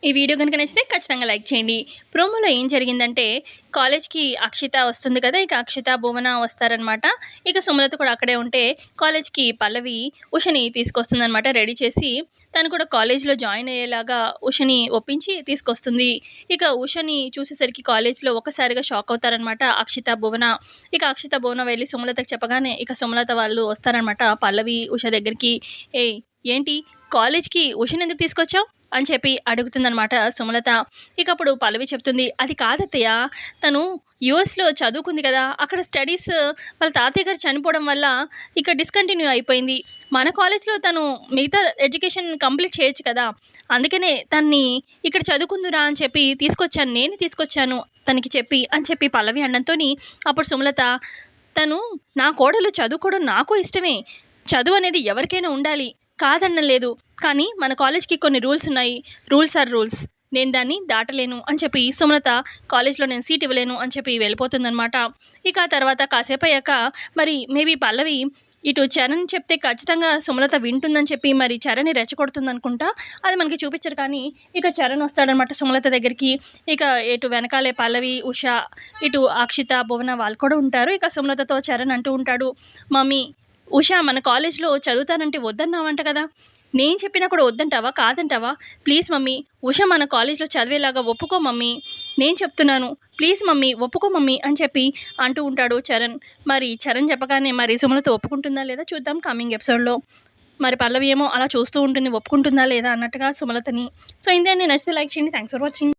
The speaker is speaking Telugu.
ఈ వీడియో గనుక నచ్చితే ఖచ్చితంగా లైక్ చేయండి. ప్రోమోలో ఏం జరిగిందంటే కాలేజ్‌కి అక్షిత వస్తుంది కదా! ఇక అక్షిత, భువన వస్తారనమాట. ఇక సుమలత కూడా అక్కడే ఉంటే కాలేజ్‌కి పల్లవి ఉషని తీసుకొస్తుందనమాట రెడీ చేసి. తను కూడా కాలేజ్‌లో జాయిన్ అయ్యేలాగా ఉషని ఒప్పించి తీసుకొస్తుంది. ఇక ఉషని చూసేసరికి కాలేజ్‌లో ఒక్కసారిగా షాక్ అవుతారనమాట అక్షిత, భువన. ఇక అక్షిత, భువన వెళ్లి సుమలతకి చెప్పగానే ఇక సుమలత వాళ్ళు వస్తారనమాట పల్లవి, ఉష దగ్గరికి. "ఏయ్! ఏంటి కాలేజ్‌కి ఉషనెందుకు తీసుకొచ్చావు?" అని చెప్పి అడుగుతుందనమాట సుమలత. ఇక అప్పుడు పల్లవి చెప్తుంది, "అది కాదత్తయ్య, తను యూఎస్‌లో చదువుకుంది కదా! అక్కడ స్టడీస్ వాళ్ళ తాతయ్య గారు చనిపోవడం వల్ల ఇక డిస్కంటిన్యూ అయిపోయింది. మన కాలేజ్‌లో తను మిగతా ఎడ్యుకేషన్ కంప్లీట్ చేయొచ్చు కదా! అందుకనే తన్ని ఇక్కడ చదువుకుందురా అని చెప్పి తీసుకొచ్చాను. నేనే తీసుకొచ్చాను తనకి చెప్పి" అని చెప్పి పల్లవి అనడంతోని అప్పుడు సుమలత, "తను నా కోడలు చదువుకోవడం నాకు ఇష్టమే. చదువు అనేది ఎవరికైనా ఉండాలి. కాదనడం లేదు. కానీ మన కాలేజ్‌కి కొన్ని రూల్స్ ఉన్నాయి. Rules are rules. నేను దాన్ని దాటలేను" అని చెప్పి సుమలత కాలేజ్‌లో నేను సీట్ ఇవ్వలేను అని చెప్పి వెళ్ళిపోతుందనమాట. ఇక ఆ తర్వాత కాసేపయ్యాక మరి మేబీ పల్లవి ఇటు చరణ్ చెప్తే ఖచ్చితంగా సుమలత వింటుందని చెప్పి మరి చరణ్‌ని రెచ్చగొడుతుందనుకుంటా. అది మనకి చూపిచ్చరు కానీ ఇక చరణ్ వస్తాడనమాట సుమలత దగ్గరికి. ఇక ఇటు వెనకాలే పల్లవి, ఉష, ఇటు అక్షిత, భువన వాళ్ళు కూడా ఉంటారు. ఇక సుమలతతో చరణ్ అంటూ ఉంటాడు, "మమ్మీ, ఉష మన కాలేజ్‌లో చదువుతానంటే వద్దన్నావంట కదా! నేను చెప్పినా కూడా వద్దంటావా? కాదంటావా? ప్లీజ్ మమ్మీ, ఉష మన కాలేజ్‌లో చదివేలాగా ఒప్పుకో మమ్మీ. నేను చెప్తున్నాను. ప్లీజ్ మమ్మీ, ఒప్పుకో మమ్మీ" అని చెప్పి అంటూ ఉంటాడు చరణ్. మరి చరణ్ చెప్పగానే మరి సుమలత ఒప్పుకుంటుందా లేదా చూద్దాం కమింగ్ ఎపిసోడ్‌లో. మరి పల్లవి ఏమో అలా చూస్తూ ఉంటుంది ఒప్పుకుంటుందా లేదా అన్నట్టుగా సుమలతని. సో, ఇంతే అండి. నచ్చితే లైక్ చేయండి. Thanks for watching.